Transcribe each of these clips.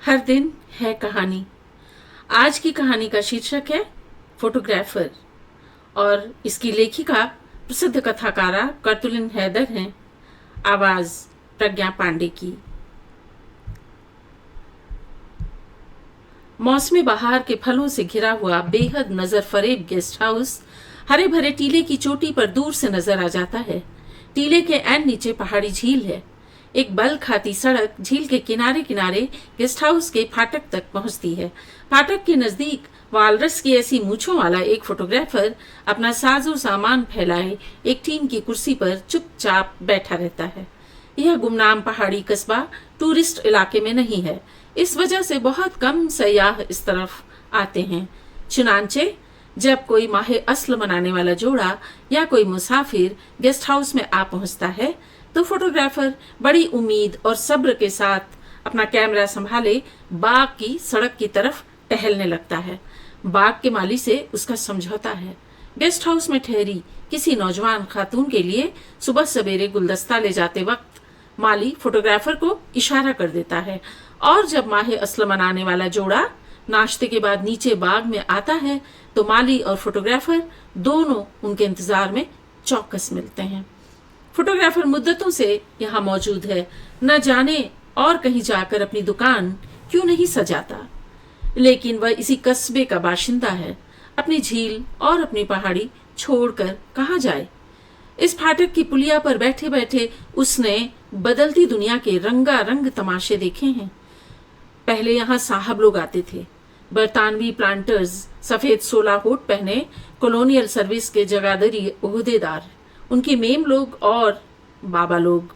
हर दिन है कहानी। आज की कहानी का शीर्षक है फोटोग्राफर और इसकी लेखिका प्रसिद्ध कथाकारा कर्तुलिन हैदर हैं। आवाज प्रज्ञा पांडे की। मौसमी बहार के फलों से घिरा हुआ बेहद नजर फरेब गेस्ट हाउस हरे भरे टीले की चोटी पर दूर से नजर आ जाता है। टीले के एन नीचे पहाड़ी झील है। एक बल खाती सड़क झील के किनारे किनारे गेस्ट हाउस के फाटक तक पहुंचती है। फाटक के नजदीक वालरस की ऐसी मूछों वाला एक फोटोग्राफर अपना साजो सामान फैलाए एक टीन की कुर्सी पर चुपचाप बैठा रहता है। यह गुमनाम पहाड़ी कस्बा टूरिस्ट इलाके में नहीं है, इस वजह से बहुत कम सयाह इस तरफ आते हैं। चुनांचे जब कोई माहे अस्ल मनाने वाला जोड़ा या कोई मुसाफिर गेस्ट हाउस में आ पहुंचता है तो फोटोग्राफर बड़ी उम्मीद और सब्र के साथ अपना कैमरा संभाले बाग की सड़क की तरफ टहलने लगता है। बाग के माली से उसका समझौता है। गेस्ट हाउस में ठहरी किसी नौजवान खातून के लिए सुबह सवेरे गुलदस्ता ले जाते वक्त माली फोटोग्राफर को इशारा कर देता है और जब माहे अस्ल मनाने वाला जोड़ा नाश्ते के बाद नीचे बाग में आता है तो माली और फोटोग्राफर दोनों उनके इंतजार में चौकस मिलते हैं। फोटोग्राफर मुद्दतों से यहाँ मौजूद है, न जाने और कहीं जाकर अपनी दुकान क्यों नहीं सजाता, लेकिन वह इसी कस्बे का बाशिंदा है। अपनी झील और अपनी पहाड़ी छोड़कर कहाँ जाए। इस फाटक की पुलिया पर बैठे बैठे उसने बदलती दुनिया के रंगारंग तमाशे देखे हैं। पहले यहाँ साहब लोग आते थे, बरतानवी प्लांटर्स, सफेद सोला होट पहने कॉलोनियल सर्विस के जगादरी ओहदेदार, उनकी मेम लोग और बाबा लोग।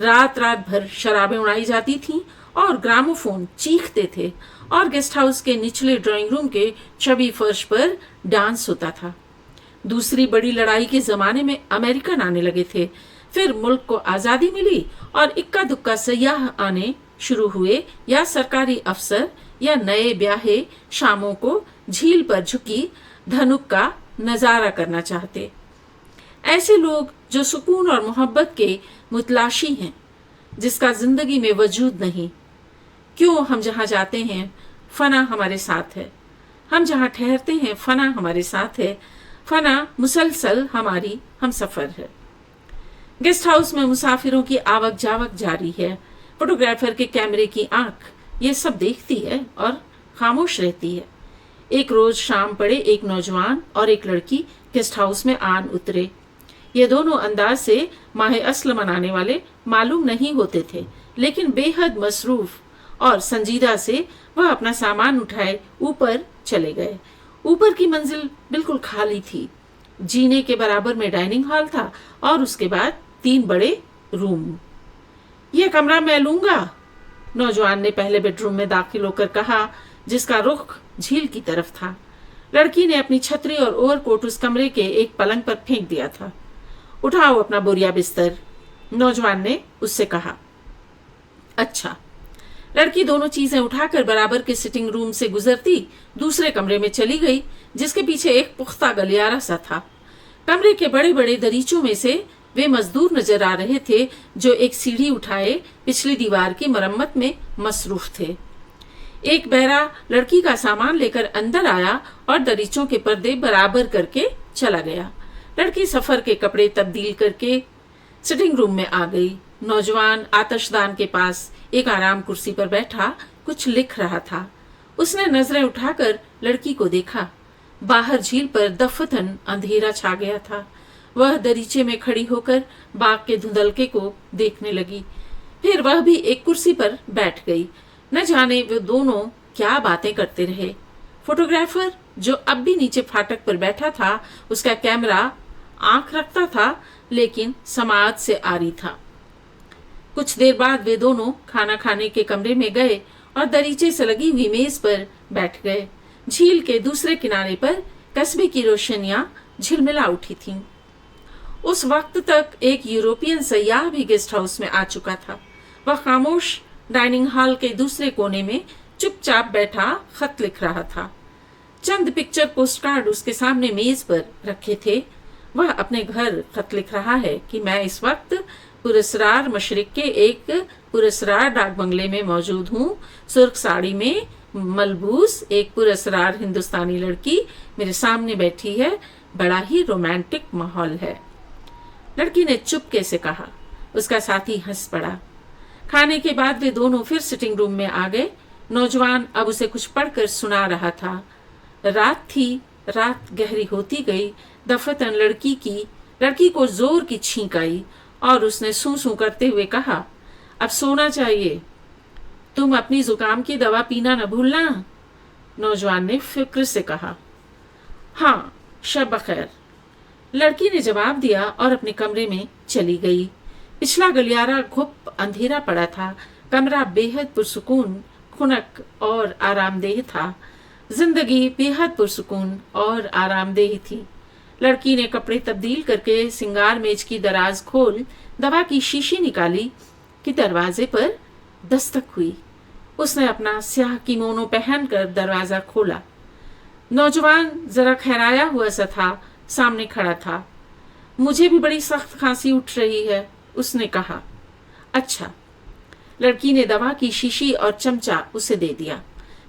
रात रात भर शराबें उड़ाई जाती थीं और ग्रामोफोन चीखते थे और गेस्ट हाउस के निचले ड्राइंग रूम के चबी फर्श पर डांस होता था। दूसरी बड़ी लड़ाई के जमाने में अमेरिकन आने लगे थे, फिर मुल्क को आजादी मिली और इक्का दुक्का सयाह आने शुरू हुए या सरकारी अफसर या नए ब्याहे शामों को झील पर झुकी धनुक का नजारा करना चाहते। ऐसे लोग जो सुकून और मोहब्बत के मुतलाशी हैं, जिसका जिंदगी में वजूद नहीं। क्यों हम जहां जाते हैं फना हमारे साथ है, हम जहां ठहरते हैं फना हमारे साथ है, फना मुसलसल हमारी हम सफर है। गेस्ट हाउस में मुसाफिरों की आवक जावक जारी है। फोटोग्राफर के कैमरे की आंख ये सब देखती है और खामोश रहती है। एक रोज शाम पड़े एक नौजवान और एक लड़की गेस्ट हाउस में आन उतरे। ये दोनों अंदाज से माहे अस्ल मनाने वाले मालूम नहीं होते थे, लेकिन बेहद मसरूफ और संजीदा से वह अपना सामान उठाए ऊपर चले गए। ऊपर की मंजिल बिल्कुल खाली थी। जीने के बराबर में डाइनिंग हॉल था और उसके बाद 3 बड़े रूम। यह कमरा मैं लूंगा, नौजवान ने पहले बेडरूम में दाखिल होकर कहा, जिसका रुख झील की तरफ था। लड़की ने अपनी छतरी और ओवरकोट उस कमरे के एक पलंग पर फेंक दिया था। उठाओ अपना बोरिया बिस्तर, नौजवान ने उससे कहा। अच्छा। लड़की दोनों चीजें उठाकर बराबर के सिटिंग रूम से गुजरती दूसरे कमरे में चली गई, जिसके पीछे एक पुख्ता गलियारा सा था। कमरे के बड़े बड़े दरीचों में से वे मजदूर नजर आ रहे थे जो एक सीढ़ी उठाए पिछली दीवार की मरम्मत में मसरूफ थे। एक बहरा लड़की का सामान लेकर अंदर आया और दरीचों के पर्दे बराबर करके चला गया। लड़की सफर के कपड़े तब्दील करके सिटिंग रूम में आ गई। नौजवान आतशदान के पास एक आराम कुर्सी पर बैठा कुछ लिख रहा था। उसने नजरें उठाकर लड़की को देखा। बाहर झील पर दफतन अंधेरा छा गया था। वह दरीचे में खड़ी होकर बाग के धुंधलके को देखने लगी। फिर वह भी एक कुर्सी पर बैठ गई। न जाने वे दोनों क्या बातें करते रहे। फोटोग्राफर जो अब भी नीचे फाटक पर बैठा था, उसका कैमरा आंख रखता था लेकिन समाज से आरी था। कुछ देर बाद वे दोनों खाना खाने के कमरे में गए और दरीचे से लगी हुई मेज पर बैठ गए। झील के दूसरे किनारे पर कस्बे की रोशनियां झिलमिला उठी थीं। उस वक्त तक एक यूरोपियन सयाह भी गेस्ट हाउस में आ चुका था। वह खामोश डाइनिंग हॉल के दूसरे कोने में चुपचाप बैठा खत लिख रहा था। चंद पिक्चर पोस्ट कार्ड उसके सामने मेज पर रखे थे। वह अपने घर खत लिख रहा है कि मैं इस वक्त पुरस्रार मशरिक के एक पुरस्कार डाक बंगले में मौजूद हूँ। सुर्ख साड़ी में मलबूस एक पुरस्कार हिंदुस्तानी लड़की मेरे सामने बैठी है। बड़ा ही रोमांटिक माहौल है। लड़की ने चुपके से कहा। उसका साथी हंस पड़ा। खाने के बाद वे दोनों फिर सिटिंग रूम में आ गए। नौजवान अब उसे कुछ पढ़कर सुना रहा था। रात थी, रात गहरी होती गई। दफतन लड़की को जोर की छींक आई और उसने सूं सूं करते हुए कहा, अब सोना चाहिए। तुम अपनी जुकाम की दवा पीना न भूलना। नौजवान ने फिक्र से कहा। हाँ, शब बखैर। लड़की ने जवाब दिया और अपने कमरे में चली गई। पिछला गलियारा घुप अंधेरा पड़ा था। कमरा बेहद पुरसुकून, खुनक और आरामदेह था। जिंदगी बेहद पुरसुकून और आरामदेह थी। लड़की ने कपड़े तब्दील करके सिंगार मेज की दराज खोल दवा की शीशी निकाली कि दरवाजे पर दस्तक हुई। उसने अपना स्याह किमोनो पहनकर दरवाजा खोला। नौजवान जरा खैराया हुआ सा था, सामने खड़ा था। मुझे भी बड़ी सख्त खांसी उठ रही है, उसने कहा। अच्छा। लड़की ने दवा की शीशी और चमचा उसे दे दिया।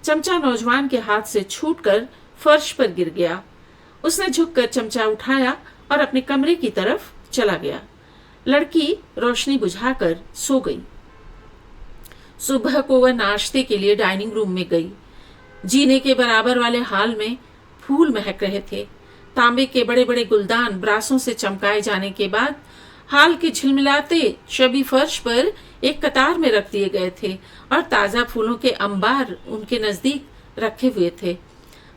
चमचा नौजवान के हाथ से छूटकर फर्श पर गिर गया। उसने झुककर चमचा उठाया और अपने कमरे की तरफ चला गया। लड़की रोशनी बुझाकर सो गई। सुबह को वह नाश्ते के लिए डाइनिंग रूम में गई। जीने के बराबर वाले हाल में फूल महक रहे थे। तांबे के बड़े बड़े गुलदान ब्रासों से चमकाए जाने के बाद हाल के झिलमिलाते शबी फर्श पर एक कतार में रख दिए गए थे और ताजा फूलों के अंबार उनके नजदीक रखे हुए थे।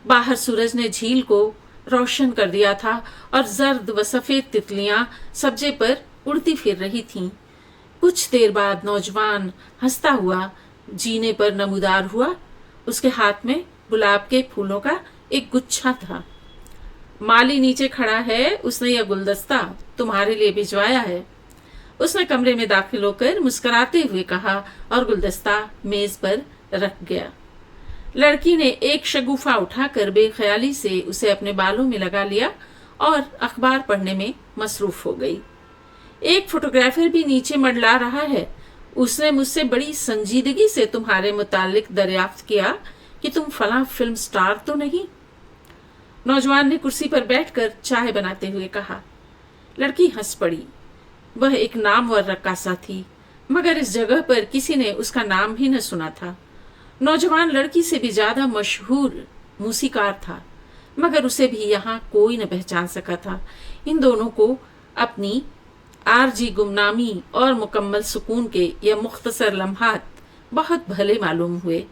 बाहर सूरज ने झील को रोशन कर दिया था और जर्द व सफेद तितलियां सब्जे पर उड़ती फिर रही थीं। कुछ देर बाद नौजवान हंसता हुआ जीने पर नमूदार हुआ। उसके हाथ में गुलाब के फूलों का एक गुच्छा था। माली नीचे खड़ा है, उसने यह गुलदस्ता तुम्हारे लिए भिजवाया है। उसने कमरे में दाखिल होकर मुस्कुराते हुए कहा और गुलदस्ता मेज पर रख गया। लड़की ने एक शगुफा उठाकर बेख्याली से उसे अपने बालों में लगा लिया और अखबार पढ़ने में मसरूफ हो गई। एक फोटोग्राफर भी नीचे मंडला रहा है। उसने मुझसे बड़ी संजीदगी से तुम्हारे मुतालिक दरियाफ्त किया कि तुम फलां फिल्म स्टार तो नहीं। नौजवान ने कुर्सी पर बैठकर चाय बनाते हुए कहा। लड़की हंस पड़ी। वह एक नामवर रक्कासा थी, मगर इस जगह पर किसी ने उसका नाम भी न सुना था। नौजवान लड़की से भी ज्यादा मशहूर मूसीकार था, मगर उसे भी यहाँ कोई न पहचान सका था। इन दोनों को अपनी आरजी गुमनामी और मुकम्मल सुकून के यह मुख्तसर लम्हात बहुत भले मालूम हुए।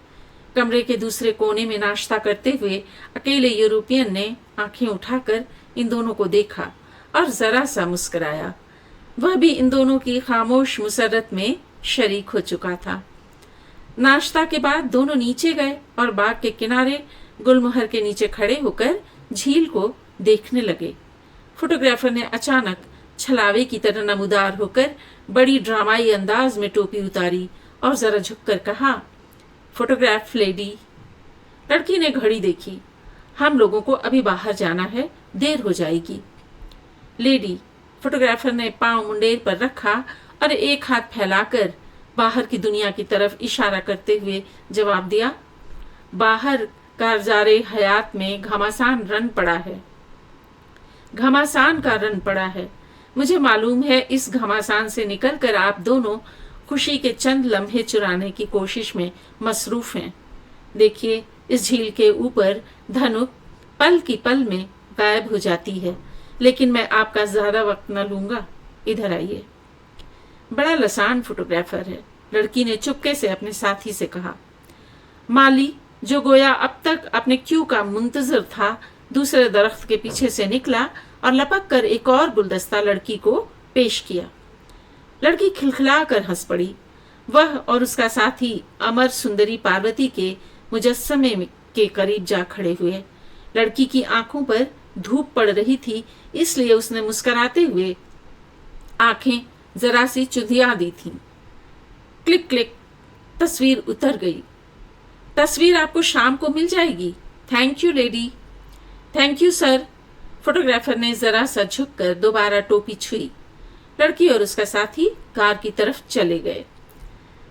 कमरे के दूसरे कोने में नाश्ता करते हुए अकेले यूरोपियन ने आंखें उठाकर इन दोनों को देखा और जरा सा मुस्कुराया। वह भी इन दोनों की खामोश मुसरत में शरीक हो चुका था। नाश्ता के बाद दोनों नीचे गए और बाग के किनारे गुलमोहर के नीचे खड़े होकर झील को देखने लगे। फोटोग्राफर ने अचानक छलावे की तरह नमूदार होकर बड़ी ड्रामाई अंदाज में टोपी उतारी और जरा झुककर कहा, फोटोग्राफ लेडी। लड़की ने घड़ी देखी। हम लोगों को अभी बाहर जाना है, देर हो जाएगी। लेडी। फोटोग्राफर ने पांव मुंडेर पर रखा और एक हाथ फैलाकर बाहर की दुनिया की तरफ इशारा करते हुए जवाब दिया। बाहर कारजारे हयात में घमासान रन पड़ा है। घमासान का रन पड़ा है। मुझे मालूम है इस घमासान से निकलकर आप दोनों खुशी के चंद लम्हे चुराने की कोशिश में मसरूफ हैं। देखिए, इस झील के ऊपर धनुक पल की पल में गायब हो जाती है, लेकिन मैं आपका ज्यादा वक्त न लूंगा। इधर आइए। बड़ा लसान फोटोग्राफर है, लड़की ने चुपके से अपने साथी से कहा। माली, जो गोया अब तक अपने क्यू का मुंतजर था, दूसरे दरख्त के पीछे से निकला और लपक कर एक और गुलदस्ता लड़की को पेश किया। लड़की खिलखिला कर हंस पड़ी। वह और उसका साथी अमर सुंदरी पार्वती के मुजस्समे के करीब जा खड़े हुए। लड़की की आंखों पर धूप पड़ रही थी, इसलिए उसने मुस्कुराते हुए आंखें जरा सी चुंधिया दी थीं। क्लिक क्लिक, तस्वीर उतर गई। तस्वीर आपको शाम को मिल जाएगी। Thank you lady. Thank you sir. Photographer ने जरा सा झुककर दोबारा टोपी छुई। लड़की और उसका साथी कार की तरफ चले गए।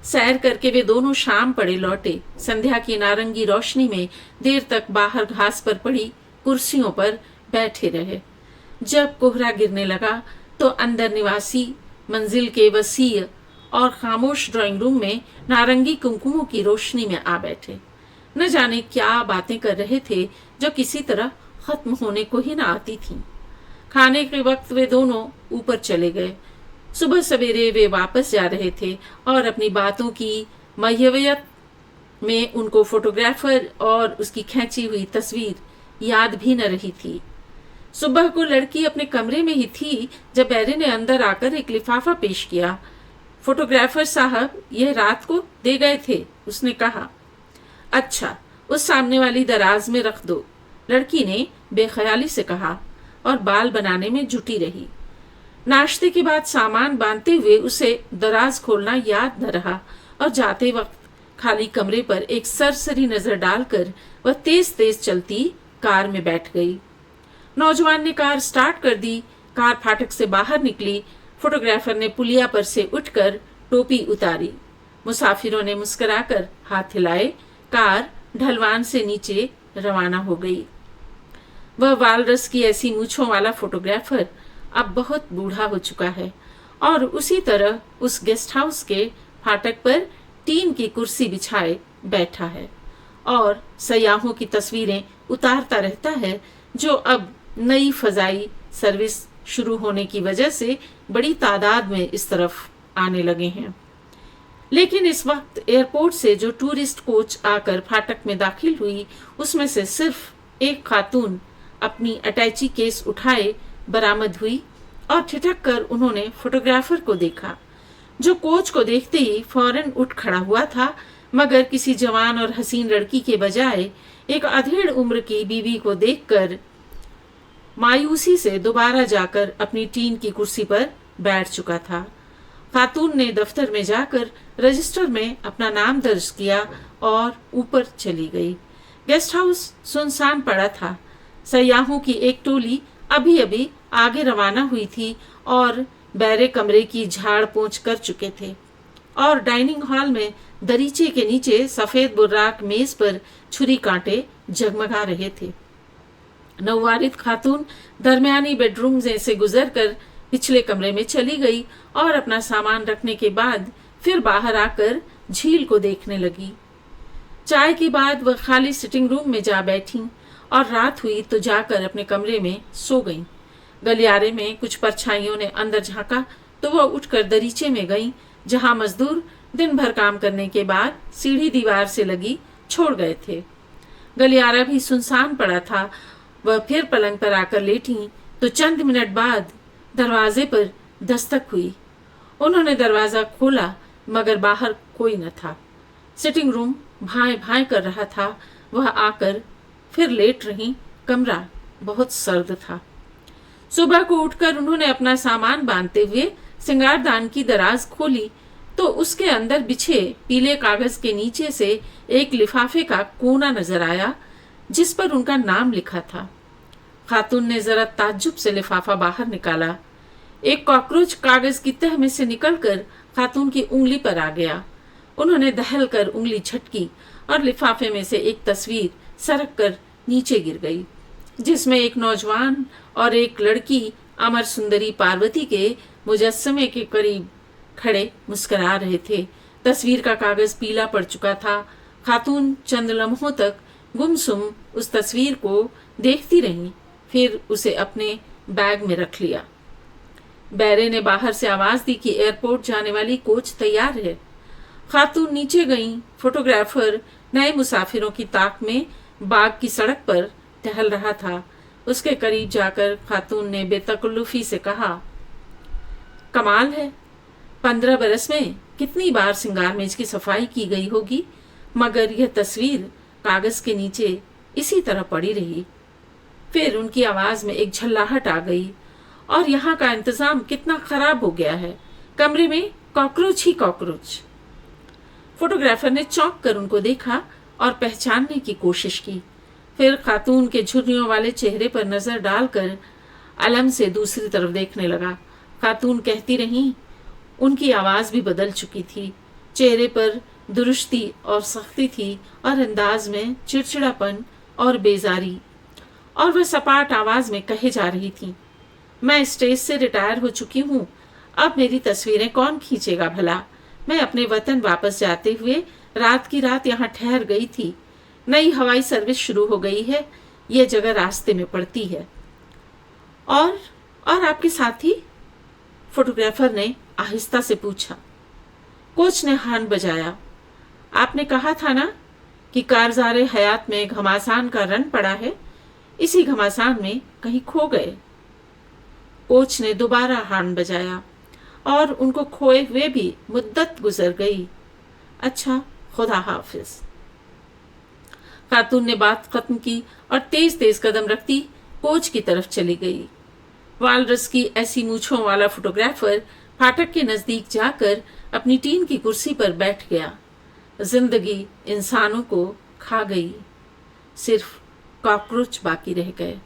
सैर करके वे दोनों शाम पड़े लौटे। संध्या की नारंगी रोशनी में देर तक बाहर घास पर पड़ी कुर्सियों पर बैठे रहे। जब कोहरा गिरने लगा तो अंदर निवासी मंजिल के वसीय और खामोश ड्राइंग रूम में नारंगी कुमकुमों की रोशनी में आ बैठे। न जाने क्या बातें कर रहे थे जो किसी तरह खत्म होने को ही न आती थीं। खाने के वक्त वे दोनों ऊपर चले गए। सुबह सवेरे वे वापस जा रहे थे और अपनी बातों की मय्यवियत में उनको फोटोग्राफर और उसकी खींची हुई तस्वीर याद भी न रही थी। सुबह को लड़की अपने कमरे में ही थी जब बैरे ने अंदर आकर एक लिफाफा पेश किया। फोटोग्राफर साहब यह रात को दे गए थे, उसने कहा। अच्छा, उस सामने वाली दराज में रख दो, लड़की ने बेख्याली से कहा और बाल बनाने में जुटी रही। नाश्ते के बाद सामान बांधते हुए उसे दराज खोलना याद न रहा और जाते वक्त खाली कमरे पर एक सरसरी नजर डालकर वह तेज तेज चलती कार में बैठ गई। नौजवान ने कार स्टार्ट कर दी। कार फाटक से बाहर निकली। फोटोग्राफर ने पुलिया पर से उठकर टोपी उतारी। मुसाफिरों ने मुस्कुराकर हाथ हिलाए। कार ढलवान से नीचे रवाना हो गई। वह वालरस की ऐसी मूछों वाला फोटोग्राफर अब बहुत बूढ़ा हो चुका है और उसी तरह उस गेस्ट हाउस के फाटक पर टीन की कुर्सी बिछाए बैठा है और सयाहों की तस्वीरें उतारता रहता है जो अब नई फजाई सर्विस शुरू होने की वजह से बड़ी तादाद में इस तरफ आने लगे हैं। लेकिन इस वक्त एयरपोर्ट से जो टूरिस्ट कोच आकर फाटक में दाखिल हुई उसमें से सिर्फ एक खातून अपनी अटैची केस उठाए बरामद हुई और ठिठक कर उन्होंने फोटोग्राफर को देखा, जो कोच को देखते ही फौरन उठ खड़ा हुआ था, मगर किसी जवान और हसीन लड़की के बजाय एक अधेड़ उम्र की बीवी को देखकर मायूसी से दोबारा जाकर अपनी टीन की कुर्सी पर बैठ चुका था। खातून ने दफ्तर में जाकर रजिस्टर में अपना नाम दर्ज किया और ऊपर चली गई। गेस्ट हाउस सुनसान पड़ा था। सयाहों की एक टोली अभी अभी आगे रवाना हुई थी और बैरे कमरे की झाड़ पोंछ कर चुके थे और डाइनिंग हॉल में दरीचे के नीचे सफेद बुर्राक मेज पर छुरी कांटे जगमगा रहे थे। नौवारिद खातून दरमियानी बेडरूम से गुजरकर पिछले कमरे में चली गई और अपना सामान रखने के बाद फिर बाहर आकर झील को देखने लगी। चाय के बाद वह खाली सिटिंग रूम में जा बैठी और रात हुई तो जाकर अपने कमरे में सो गईं। गलियारे में कुछ परछाइयों ने अंदर झांका तो वह उठकर दरीचे में गईं, जहां मजदूर दिन भर काम करने के बाद सीढ़ी दीवार से लगी छोड़ गए थे। गलियारा भी सुनसान पड़ा था। वह फिर पलंग पर आकर लेटी तो चंद मिनट बाद दरवाजे पर दस्तक हुई। उन्होंने दरवाजा खोला मगर बाहर कोई न था। सिटिंग रूम भाएं भाएं कर रहा था। वह आकर फिर लेट रही। कमरा बहुत सर्द था। सुबह को उठकर उन्होंने अपना सामान बांधते हुए सिंगारदान की दराज खोली तो उसके अंदर बिछे पीले कागज के नीचे से एक लिफाफे का कोना नजर आया जिस पर उनका नाम लिखा था। खातून ने जरा ताज्जुब से लिफाफा बाहर निकाला। एक कॉकरोच कागज की तह में से निकलकर खातून की उंगली पर आ गया। उन्होंने दहल कर उंगली झटकी और लिफाफे में से एक तस्वीर सरक कर नीचे गिर गई, जिसमें एक नौजवान और एक लड़की अमर सुंदरी पार्वती के मुजस्समे के करीब खड़े मुस्कुरा रहे थे। तस्वीर का कागज पीला पड़ चुका था। खातून चंद लम्हों तक गुमसुम उस तस्वीर को देखती रही, फिर उसे अपने बैग में रख लिया। बैरे ने बाहर से आवाज दी कि एयरपोर्ट जाने वाली कोच तैयार है। खातून नीचे गईं। फोटोग्राफर नए मुसाफिरों की ताक में बाग की सड़क पर टहल रहा था। उसके करीब जाकर खातून ने बेतकल्लुफी से कहा, कमाल है, 15 बरस में कितनी बार सिंगार मेज की सफाई की गई होगी, मगर यह तस्वीर कागज के नीचे इसी तरह पड़ी रही। फिर उनकी आवाज में एक झल्लाहट आ गई। और यहाँ का इंतजाम कितना खराब हो गया है, कमरे में कॉकरोच ही कॉकरोच। फोटोग्राफर ने चौंक कर उनको देखा और पहचानने की कोशिश की। फिर खातून के झुर्रियों वाले चेहरे पर नजर डालकर अलम से दूसरी तरफ देखने लगा। खातून कहती रहीं। उनकी आवाज भी बदल चुकी थी। चेहरे पर दुरुस्ती और सख्ती थी और अंदाज में चिड़चिड़ापन और बेजारी, और वह सपाट आवाज में कहे जा रही थी, मैं स्टेज से रिटायर हो चुकी हूँ, अब मेरी तस्वीरें कौन खींचेगा भला। मैं अपने वतन वापस जाते हुए रात की रात यहाँ ठहर गई थी। नई हवाई सर्विस शुरू हो गई है, ये जगह रास्ते में पड़ती है। और आपके साथी? फोटोग्राफर ने आहिस्ता से पूछा। कोच ने हाथ बजाया। आपने कहा था ना कि कारज़ारे हयात में घमासान का रन पड़ा है, इसी घमासान में कहीं खो गए। कोच ने दोबारा हाथ बजाया और उनको खोए हुए भी मुद्दत गुजर गई। अच्छा, खुदा हाफिज। खातून ने बात खत्म की और तेज तेज कदम रखती कोच की तरफ चली गई। वालरस की ऐसी मूछों वाला फोटोग्राफर फाटक के नजदीक जाकर अपनी टीन की कुर्सी पर बैठ गया। जिंदगी इंसानों को खा गई, सिर्फ कॉकरोच बाकी रह गए।